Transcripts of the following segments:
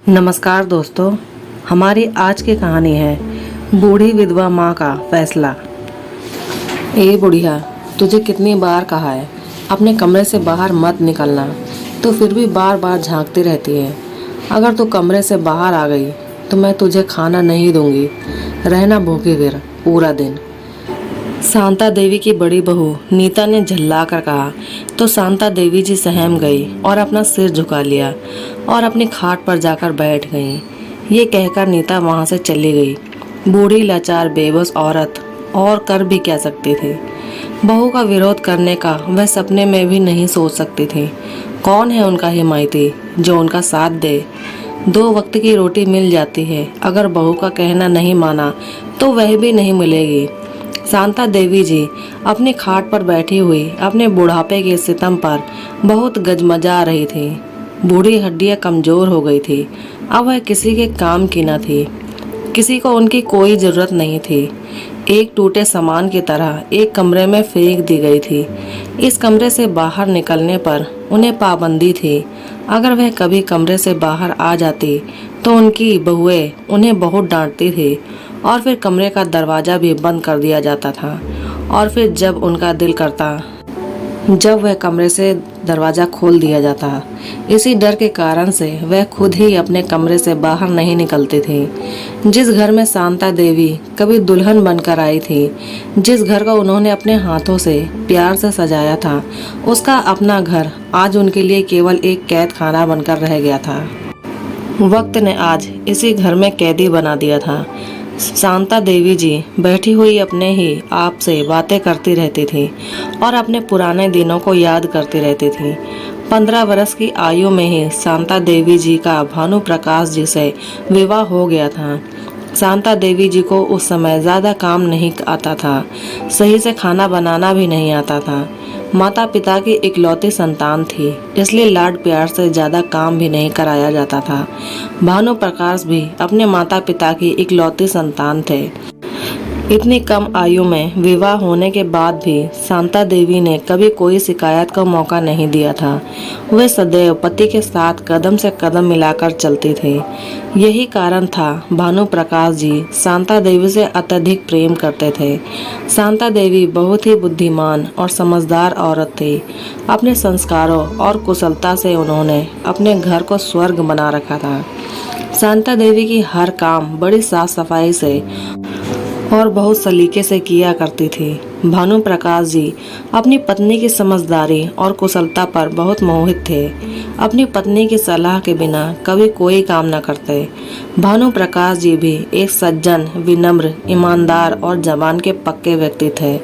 नमस्कार दोस्तों, हमारी आज की कहानी है बूढ़ी विधवा माँ का फैसला। ए बुढ़िया, तुझे कितनी बार कहा है अपने कमरे से बाहर मत निकलना, तो फिर भी बार बार झांकती रहती है। अगर तू कमरे से बाहर आ गई तो मैं तुझे खाना नहीं दूंगी, रहना भूखी फिर पूरा दिन। शांता देवी की बड़ी बहू नीता ने झल्ला कर कहा तो शांता देवी जी सहम गई और अपना सिर झुका लिया और अपनी खाट पर जाकर बैठ गई। ये कहकर नीता वहां से चली गई। बूढ़ी लाचार बेबस औरत और कर भी क्या सकती थी। बहू का विरोध करने का वह सपने में भी नहीं सोच सकती थी। कौन है उनका हिमायती जो उनका साथ दे। 2 वक्त की रोटी मिल जाती है, अगर बहू का कहना नहीं माना तो वह भी नहीं मिलेगी। शांता देवी जी अपनी खाट पर बैठी हुई अपने बुढ़ापे के सितम पर बहुत गजमजा रही थी। बूढ़ी हड्डियां कमजोर हो गई थी। अब वह किसी के काम की न थी। किसी को उनकी कोई जरूरत नहीं थी। एक टूटे सामान की तरह एक कमरे में फेंक दी गई थी। इस कमरे से बाहर निकलने पर उन्हें पाबंदी थी। अगर वह कभी कमरे से बाहर आ जाती तो उनकी बहुएं उन्हें बहुत डांटती थी और फिर कमरे का दरवाज़ा भी बंद कर दिया जाता था। और फिर जब उनका दिल करता जब वह कमरे से दरवाज़ा खोल दिया जाता। इसी डर के कारण से वह खुद ही अपने कमरे से बाहर नहीं निकलती थी। जिस घर में शांता देवी कभी दुल्हन बनकर आई थी, जिस घर को उन्होंने अपने हाथों से प्यार से सजाया था, उसका अपना घर आज उनके लिए केवल एक कैद खाना बनकर रह गया था। वक्त ने आज इसी घर में कैदी बना दिया था। शांता देवी जी बैठी हुई अपने ही आप से बातें करती रहती थी और अपने पुराने दिनों को याद करती रहती थी। 15 वर्ष की आयु में ही शांता देवी जी का भानु प्रकाश जी से विवाह हो गया था। शांता देवी जी को उस समय ज़्यादा काम नहीं आता था, सही से खाना बनाना भी नहीं आता था। माता पिता की इकलौती संतान थी, इसलिए लाड प्यार से ज़्यादा काम भी नहीं कराया जाता था। भानु प्रकाश भी अपने माता पिता की इकलौती संतान थे। इतनी कम आयु में विवाह होने के बाद भी शांता देवी ने कभी कोई शिकायत का मौका नहीं दिया था। वे सदैव पति के साथ कदम से कदम मिलाकर चलती थी। यही कारण था भानु प्रकाश जी शांता देवी से अत्यधिक प्रेम करते थे। शांता देवी बहुत ही बुद्धिमान और समझदार औरत थी। अपने संस्कारों और कुशलता से उन्होंने अपने घर को स्वर्ग बना रखा था। शांता देवी की हर काम बड़ी साफ सफाई से और बहुत सलीके से किया करती थी। भानु प्रकाश जी अपनी पत्नी की समझदारी और कुशलता पर बहुत मोहित थे। अपनी पत्नी की सलाह के बिना कभी कोई काम न करते। भानु प्रकाश जी भी एक सज्जन, विनम्र, ईमानदार और जबान के पक्के व्यक्ति थे।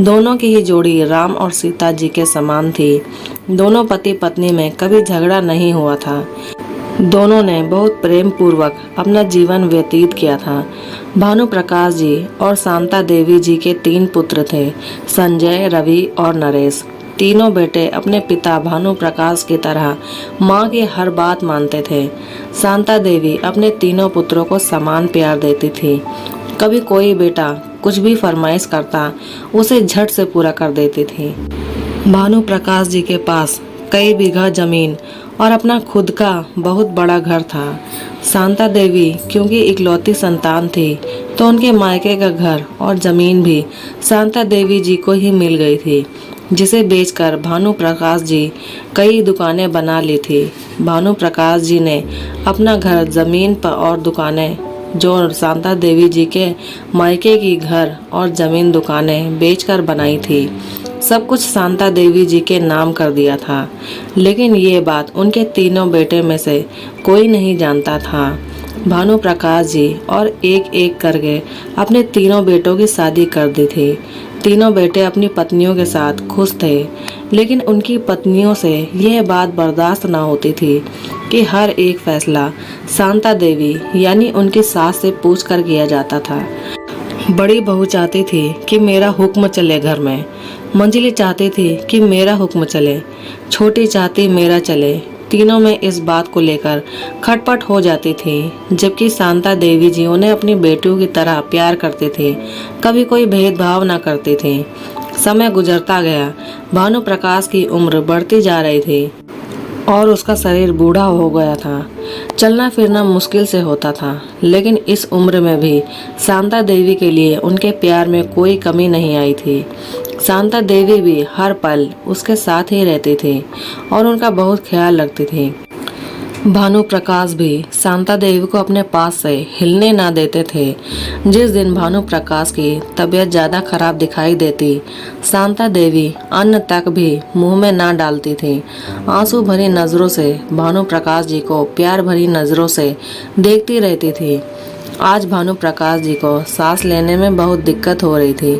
दोनों की ही जोड़ी राम और सीता जी के समान थी। दोनों पति पत्नी में कभी झगड़ा नहीं हुआ था। दोनों ने बहुत प्रेम पूर्वक अपना जीवन व्यतीत किया था। भानु प्रकाश जी और शांता देवी जी के 3 पुत्र थे, संजय, रवि और नरेश। तीनों बेटे अपने पिता भानु प्रकाश की तरह माँ की हर बात मानते थे। शांता देवी अपने तीनों पुत्रों को समान प्यार देती थी। कभी कोई बेटा कुछ भी फरमाइश करता, उसे झट से पूरा कर देती थी। भानु प्रकाश जी के पास कई बीघा जमीन और अपना खुद का बहुत बड़ा घर था। शांता देवी क्योंकि इकलौती संतान थी, तो उनके मायके का घर और जमीन भी शांता देवी जी को ही मिल गई थी, जिसे बेचकर भानु प्रकाश जी कई दुकानें बना ली थी। भानु प्रकाश जी ने अपना घर, जमीन पर और दुकानें जो शांता देवी जी के मायके की घर और जमीन दुकानें बेचकर बनाई थी, सब कुछ शांता देवी जी के नाम कर दिया था। लेकिन ये बात उनके तीनों बेटे में से कोई नहीं जानता था। भानु प्रकाश जी और एक एक करके अपने तीनों बेटों की शादी कर दी थी। तीनों बेटे अपनी पत्नियों के साथ खुश थे, लेकिन उनकी पत्नियों से यह बात बर्दाश्त न होती थी कि हर एक फैसला शांता देवी यानी उनकी सास से पूछकर किया जाता था। बड़ी बहू चाहती थी कि मेरा हुक्म चले घर में, मंजिली चाहती थी कि मेरा हुक्म चले, छोटी चाहती मेरा चले। तीनों में इस बात को लेकर खटपट हो जाती थी, जबकि शांता देवी जी उन्हें अपनी बेटियों की तरह प्यार करती थी, कभी कोई भेदभाव न करती थी। समय गुजरता गया। भानु प्रकाश की उम्र बढ़ती जा रही थी। और उसका शरीर बूढ़ा हो गया था। चलना फिरना मुश्किल से होता था, लेकिन इस उम्र में भी शांता देवी के लिए उनके प्यार में कोई कमी नहीं आई थी। शांता देवी भी हर पल उसके साथ ही रहती थी और उनका बहुत ख्याल रखती थी। भानु प्रकाश भी शांता देवी को अपने पास से हिलने ना देते थे। जिस दिन भानु प्रकाश की तबीयत ज़्यादा खराब दिखाई देती, शांता देवी अन्न तक भी मुंह में ना डालती थी। आंसू भरी नज़रों से भानु प्रकाश जी को प्यार भरी नज़रों से देखती रहती थी। आज भानु प्रकाश जी को सांस लेने में बहुत दिक्कत हो रही थी।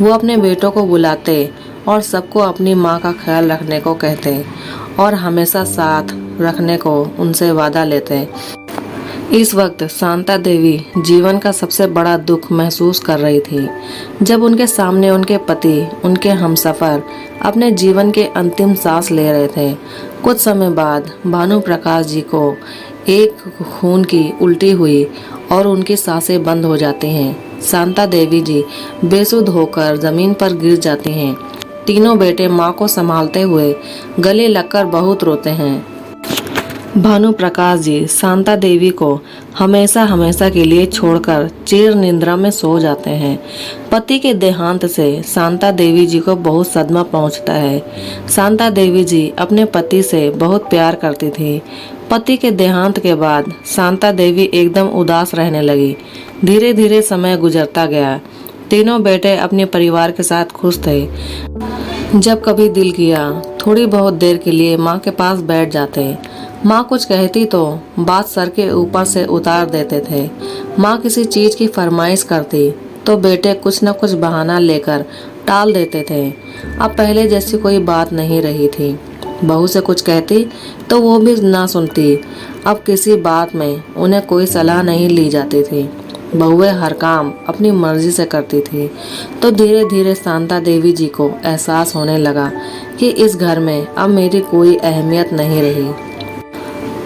वो अपने बेटों को बुलाते और सबको अपनी माँ का ख्याल रखने को कहते और हमेशा साथ रखने को उनसे वादा लेते। इस वक्त शांता देवी जीवन का सबसे बड़ा दुख महसूस कर रही थी, जब उनके सामने उनके पति, उनके हमसफर अपने जीवन के अंतिम सांस ले रहे थे। कुछ समय बाद भानु प्रकाश जी को एक खून की उल्टी हुई और उनकी सांसें बंद हो जाती हैं। शांता देवी जी बेसुध होकर जमीन पर गिर जाती हैं। तीनों बेटे माँ को संभालते हुए गले लगकर बहुत रोते हैं। भानु प्रकाश जी शांता देवी को हमेशा हमेशा के लिए छोड़कर चिर निद्रा में सो जाते हैं। पति के देहांत से शांता देवी जी को बहुत सदमा पहुंचता है। शांता देवी जी अपने पति से बहुत प्यार करती थी। पति के देहांत के बाद शांता देवी एकदम उदास रहने लगी। धीरे धीरे समय गुजरता गया। तीनों बेटे अपने परिवार के साथ खुश थे। जब कभी दिल किया थोड़ी बहुत देर के लिए माँ के पास बैठ जाते। माँ कुछ कहती तो बात सर के ऊपर से उतार देते थे। माँ किसी चीज़ की फरमाइश करती तो बेटे कुछ न कुछ बहाना लेकर टाल देते थे। अब पहले जैसी कोई बात नहीं रही थी। बहू से कुछ कहती तो वो भी ना सुनती। अब किसी बात में उन्हें कोई सलाह नहीं ली जाती थी। बहुएं हर काम अपनी मर्जी से करती थी। तो धीरे धीरे शांता देवी जी को एहसास होने लगा कि इस घर में अब मेरी कोई अहमियत नहीं रही।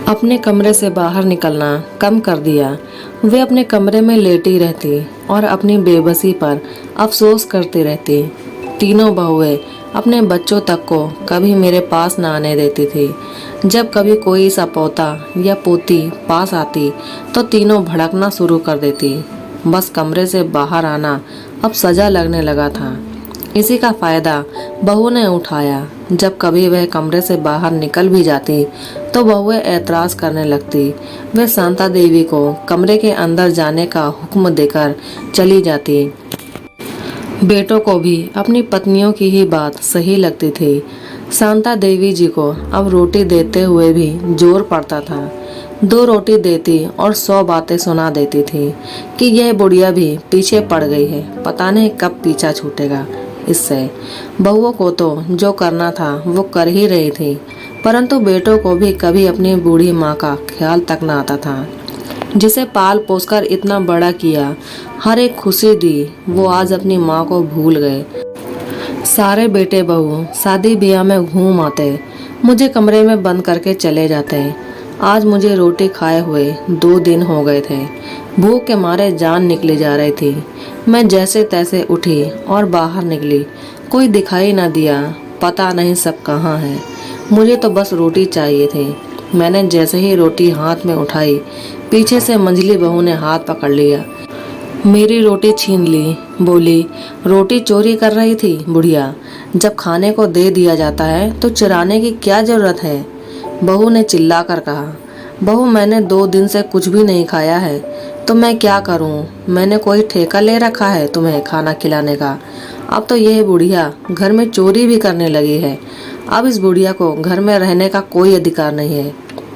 अपने कमरे से बाहर निकलना कम कर दिया। वे अपने कमरे में लेटी रहती और अपनी बेबसी पर अफसोस करती रहती। तीनों बहुएं अपने बच्चों तक को कभी मेरे पास ना आने देती थी। जब कभी कोई सा पोता या पोती पास आती तो तीनों भड़कना शुरू कर देती। बस कमरे से बाहर आना अब सजा लगने लगा था। इसी का फायदा बहू ने उठाया। जब कभी वह कमरे से बाहर निकल भी जाती तो बहुएं ऐतराज करने लगती। वह शांता देवी को कमरे के अंदर जाने का हुक्म देकर चली जाती। बेटों को भी अपनी पत्नियों की ही बात सही लगती थी। शांता देवी जी को अब रोटी देते हुए भी जोर पड़ता था। 2 रोटी देती और 100 बातें सुना देती थी कि यह बुढ़िया भी पीछे पड़ गई है, पता नहीं कब पीछा छूटेगा इससे। बहुओं को तो जो करना था वो कर ही रही थी, परंतु बेटों को भी कभी अपनी बूढ़ी माँ का ख्याल तक न आता था, जिसे पाल पोसकर इतना बड़ा किया, हर एक खुशी दी, वो आज अपनी माँ को भूल गए। सारे बेटे बहू शादी ब्याह में घूम आते, मुझे कमरे में बंद करके चले जाते। आज मुझे रोटी खाए हुए 2 दिन हो गए थे। भूख के मारे जान निकली जा रही थी। मैं जैसे तैसे उठी और बाहर निकली। कोई दिखाई न दिया, पता नहीं सब कहाँ है। मुझे तो बस रोटी चाहिए थी। मैंने जैसे ही रोटी हाथ में उठाई, पीछे से मंझली बहू ने हाथ पकड़ लिया, मेरी रोटी छीन ली। बोली, रोटी चोरी कर रही थी बुढ़िया, जब खाने को दे दिया जाता है तो चुराने की क्या जरूरत है। बहू ने चिल्लाकर कहा। बहू, मैंने 2 दिन से कुछ भी नहीं खाया है तो मैं क्या करूं? मैंने कोई ठेका ले रखा है तुम्हें खाना खिलाने का? अब तो यह बुढ़िया घर में चोरी भी करने लगी है। अब इस बुढ़िया को घर में रहने का कोई अधिकार नहीं है।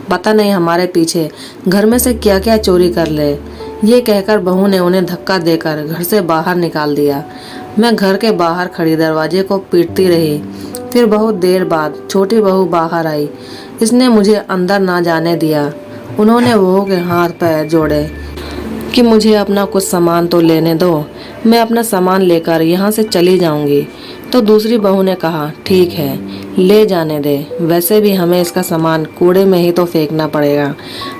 पता नहीं हमारे पीछे घर में से क्या क्या चोरी कर ले। ये कहकर बहू ने उन्हें धक्का देकर घर से बाहर निकाल दिया। मैं घर के बाहर खड़ी दरवाजे को पीटती रही। फिर बहुत देर बाद छोटी बहू बाहर आई। इसने मुझे अंदर ना जाने दिया। उन्होंने बहू के हाथ पैर जोड़े कि मुझे अपना कुछ सामान तो लेने दो, मैं अपना सामान लेकर यहाँ से चली जाऊँगी। तो दूसरी बहू ने कहा, ठीक है, ले जाने दे, वैसे भी हमें इसका सामान कूड़े में ही तो फेंकना पड़ेगा।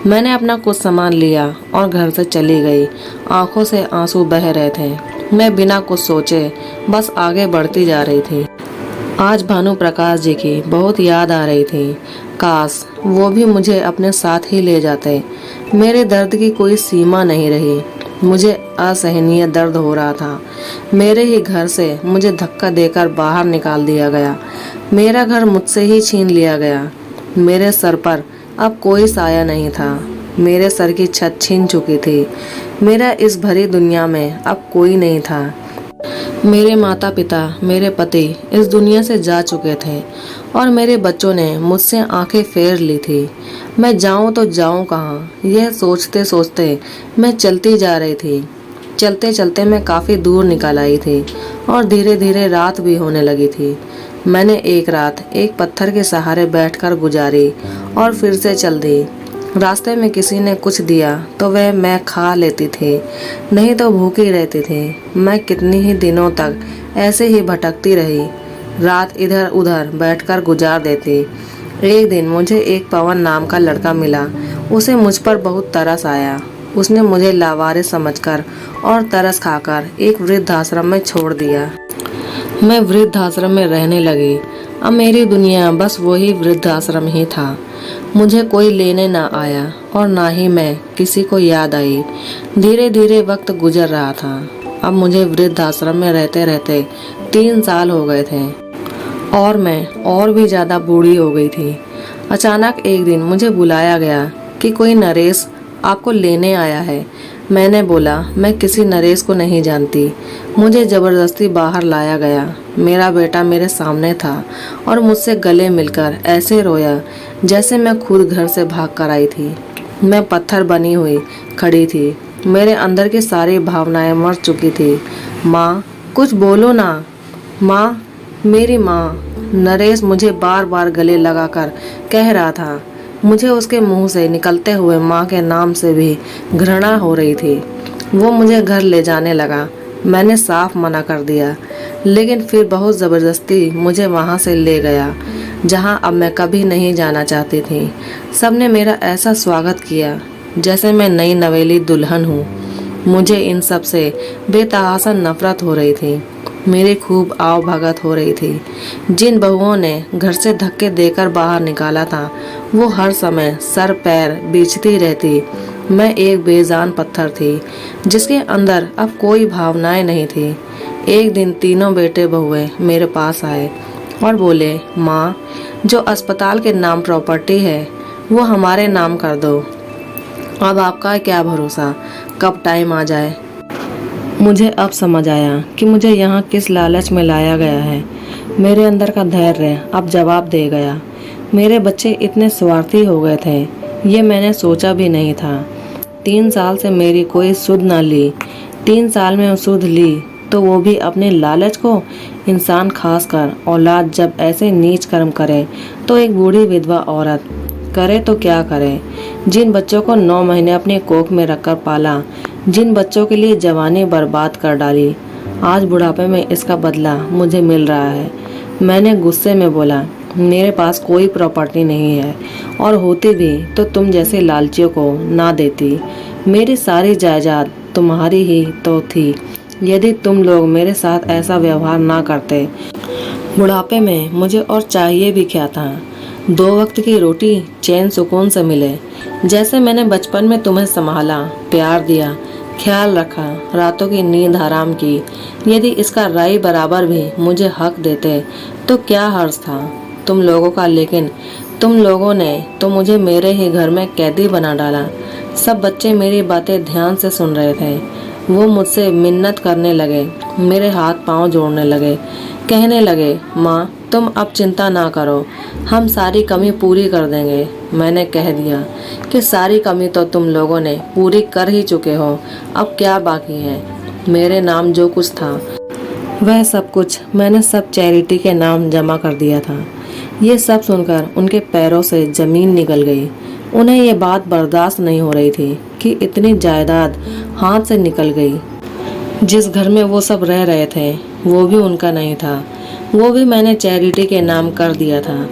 मैंने अपना कुछ सामान लिया और घर से चली गई। आंखों से आंसू बह रहे थे। मैं बिना कुछ सोचे बस आगे बढ़ती जा रही थी। आज भानु प्रकाश जी की बहुत याद आ रही थी। काश वो भी मुझे अपने साथ ही ले जाते। मेरे दर्द की कोई सीमा नहीं रही। मुझे असहनीय दर्द हो रहा था। मेरे ही घर से मुझे धक्का देकर बाहर निकाल दिया गया। मेरा घर मुझसे ही छीन लिया गया। मेरे सर पर अब कोई साया नहीं था। मेरे सर की छत छीन चुकी थी। मेरा इस भरी दुनिया में अब कोई नहीं था। मेरे माता पिता, मेरे पति इस दुनिया से जा चुके थे और मेरे बच्चों ने मुझसे आंखें फेर ली थी। मैं जाऊं तो जाऊं कहाँ, यह सोचते सोचते मैं चलती जा रही थी। चलते चलते मैं काफ़ी दूर निकल आई थी और धीरे धीरे रात भी होने लगी थी। मैंने एक रात एक पत्थर के सहारे बैठकर गुजारी और फिर से चल दी। रास्ते में किसी ने कुछ दिया तो वह मैं खा लेती थी, नहीं तो भूखी रहती थी। मैं कितनी ही दिनों तक ऐसे ही भटकती रही, रात इधर उधर बैठकर गुजार देती। एक दिन मुझे एक पवन नाम का लड़का मिला। उसे मुझ पर बहुत तरस आया। उसने मुझे लावारिस समझकर और तरस खाकर एक वृद्धाश्रम में छोड़ दिया। मैं वृद्धाश्रम में रहने लगी। अब मेरी दुनिया बस वही वृद्धाश्रम ही था। मुझे कोई लेने ना आया और ना ही मैं किसी को याद आई। धीरे धीरे वक्त गुजर रहा था। अब मुझे वृद्धाश्रम में रहते रहते 3 साल हो गए थे और मैं और भी ज़्यादा बूढ़ी हो गई थी। अचानक एक दिन मुझे बुलाया गया कि कोई नरेश आपको लेने आया है। मैंने बोला मैं किसी नरेश को नहीं जानती। मुझे ज़बरदस्ती बाहर लाया गया। मेरा बेटा मेरे सामने था और मुझसे गले मिलकर ऐसे रोया जैसे मैं खुद घर से भाग कर आई थी। मैं पत्थर बनी हुई खड़ी थी। मेरे अंदर की सारी भावनाएं मर चुकी थी। माँ, कुछ बोलो ना। माँ, मेरी माँ। नरेश मुझे बार बार गले लगाकर कह रहा था। मुझे उसके मुंह से निकलते हुए माँ के नाम से भी घृणा हो रही थी। वो मुझे घर ले जाने लगा। मैंने साफ मना कर दिया, लेकिन फिर बहुत ज़बरदस्ती मुझे वहाँ से ले गया जहाँ अब मैं कभी नहीं जाना चाहती थी। सबने मेरा ऐसा स्वागत किया जैसे मैं नई नवेली दुल्हन हूँ। मुझे इन सब से बेतहाशा नफरत हो रही थी। मेरी खूब आव भगत हो रही थी। जिन बहुओं ने घर से धक्के देकर बाहर निकाला था वो हर समय सर पैर बींचती रहती। मैं एक बेजान पत्थर थी जिसके अंदर अब कोई भावनाएं नहीं थी। एक दिन तीनों बेटे बहुएं मेरे पास आए और बोले, माँ, जो अस्पताल के नाम प्रॉपर्टी है वो हमारे नाम कर दो। अब आपका क्या भरोसा कब टाइम आ जाए। मुझे अब समझ आया कि मुझे यहाँ किस लालच में लाया गया है। मेरे अंदर का धैर्य अब जवाब दे गया। मेरे बच्चे इतने स्वार्थी हो गए थे, ये मैंने सोचा भी नहीं था। 3 साल से मेरी कोई सुध ना ली। 3 साल में सुध ली तो वो भी अपने लालच को। इंसान खासकर औलाद जब ऐसे नीच कर्म करे तो एक बूढ़ी विधवा औरत करे तो क्या करे। जिन बच्चों को 9 महीने अपने कोख में रखकर पाला, जिन बच्चों के लिए जवानी बर्बाद कर डाली, आज बुढ़ापे में इसका बदला मुझे मिल रहा है। मैंने गुस्से में बोला, मेरे पास कोई प्रॉपर्टी नहीं है और होती भी तो तुम जैसे लालचियों को ना देती। मेरी सारी जायदाद तुम्हारी ही तो थी यदि तुम लोग मेरे साथ ऐसा व्यवहार ना करते। बुढ़ापे में मुझे और चाहिए भी क्या था। 2 वक्त की रोटी चैन सुकून से मिले। जैसे मैंने बचपन में तुम्हें संभाला, प्यार दिया, ख्याल रखा, रातों की नींद हराम की, यदि इसका राई बराबर भी मुझे हक देते तो क्या हर्ज था तुम लोगों का। लेकिन तुम लोगों ने तो मुझे मेरे ही घर में कैदी बना डाला। सब बच्चे मेरी बातें ध्यान से सुन रहे थे। वो मुझसे मिन्नत करने लगे, मेरे हाथ पांव जोड़ने लगे, कहने लगे, माँ, तुम अब चिंता ना करो, हम सारी कमी पूरी कर देंगे। मैंने कह दिया कि सारी कमी तो तुम लोगों ने पूरी कर ही चुके हो, अब क्या बाकी है। मेरे नाम जो कुछ था वह सब कुछ मैंने सब चैरिटी के नाम जमा कर दिया था। ये सब सुनकर उनके पैरों से ज़मीन निकल गई। उन्हें ये बात बर्दाश्त नहीं हो रही थी कि इतनी जायदाद हाथ से निकल गई। जिस घर में वो सब रह रहे थे वो भी उनका नहीं था, वो भी मैंने चैरिटी के नाम कर दिया था।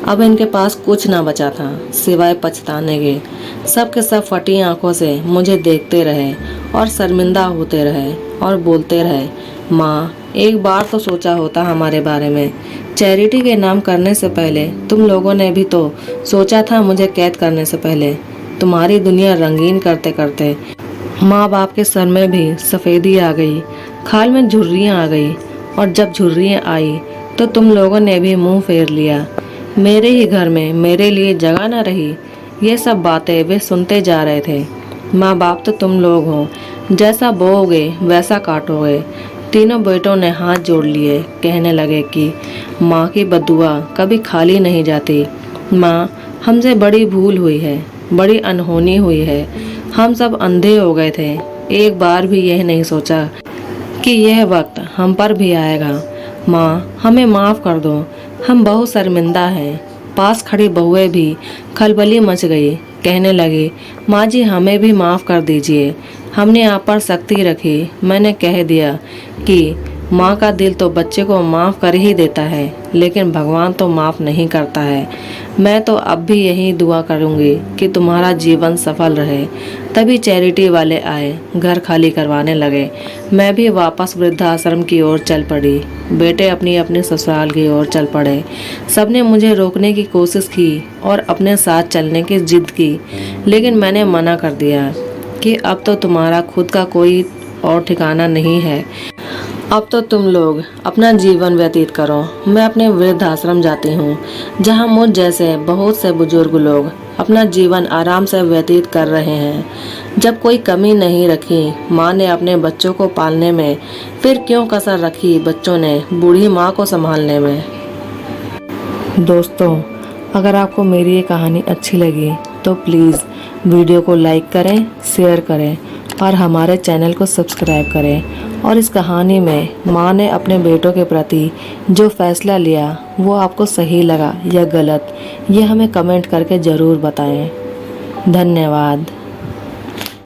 अब इनके पास कुछ ना बचा था सिवाय पछताने के। सब के सब फटी आंखों से मुझे देखते रहे और शर्मिंदा होते रहे और बोलते रहे, माँ, एक बार तो सोचा होता हमारे बारे में। चैरिटी के नाम करने से पहले तुम लोगों ने भी तो सोचा था मुझे कैद करने से पहले। तुम्हारी दुनिया रंगीन करते करते माँ बाप के सर में भी सफ़ेदी आ गई, खाल में झुर्रियाँ आ गई, और जब झुर्रियाँ आई तो तुम लोगों ने भी मुंह फेर लिया। मेरे ही घर में मेरे लिए जगह न रही। ये सब बातें वे सुनते जा रहे थे। माँ बाप तो तुम लोग हो, जैसा बोओगे वैसा काटोगे। तीनों बेटों ने हाथ जोड़ लिए, कहने लगे कि माँ की बद्दुआ कभी खाली नहीं जाती। माँ, हमसे बड़ी भूल हुई है, बड़ी अनहोनी हुई है। हम सब अंधे हो गए थे। एक बार भी यह नहीं सोचा कि यह वक्त हम पर भी आएगा। माँ, हमें माफ़ कर दो, हम बहुत शर्मिंदा हैं। पास खड़ी बहुएं भी खलबली मच गई, कहने लगी, माँ जी हमें भी माफ़ कर दीजिए। हमने आप पर सख्ती रखी। मैंने कह दिया कि माँ का दिल तो बच्चे को माफ़ कर ही देता है, लेकिन भगवान तो माफ़ नहीं करता है। मैं तो अब भी यही दुआ करूँगी कि तुम्हारा जीवन सफल रहे। तभी चैरिटी वाले आए, घर खाली करवाने लगे। मैं भी वापस वृद्धाश्रम की ओर चल पड़ी। बेटे अपनी अपनी ससुराल की ओर चल पड़े। सबने मुझे रोकने की कोशिश की और अपने साथ चलने की जिद की, लेकिन मैंने मना कर दिया कि अब तो तुम्हारा खुद का कोई और ठिकाना नहीं है। अब तो तुम लोग अपना जीवन व्यतीत करो। मैं अपने वृद्धाश्रम जाती हूँ, जहाँ मुझ जैसे बहुत से बुजुर्ग लोग अपना जीवन आराम से व्यतीत कर रहे हैं। जब कोई कमी नहीं रखी माँ ने अपने बच्चों को पालने में, फिर क्यों कसर रखी बच्चों ने बूढ़ी माँ को संभालने में। दोस्तों, अगर आपको मेरी ये कहानी अच्छी लगी तो प्लीज़ वीडियो को लाइक करें, शेयर करें और हमारे चैनल को सब्सक्राइब करें। और इस कहानी में माँ ने अपने बेटों के प्रति जो फैसला लिया वो आपको सही लगा या गलत, ये हमें कमेंट करके ज़रूर बताएं। धन्यवाद।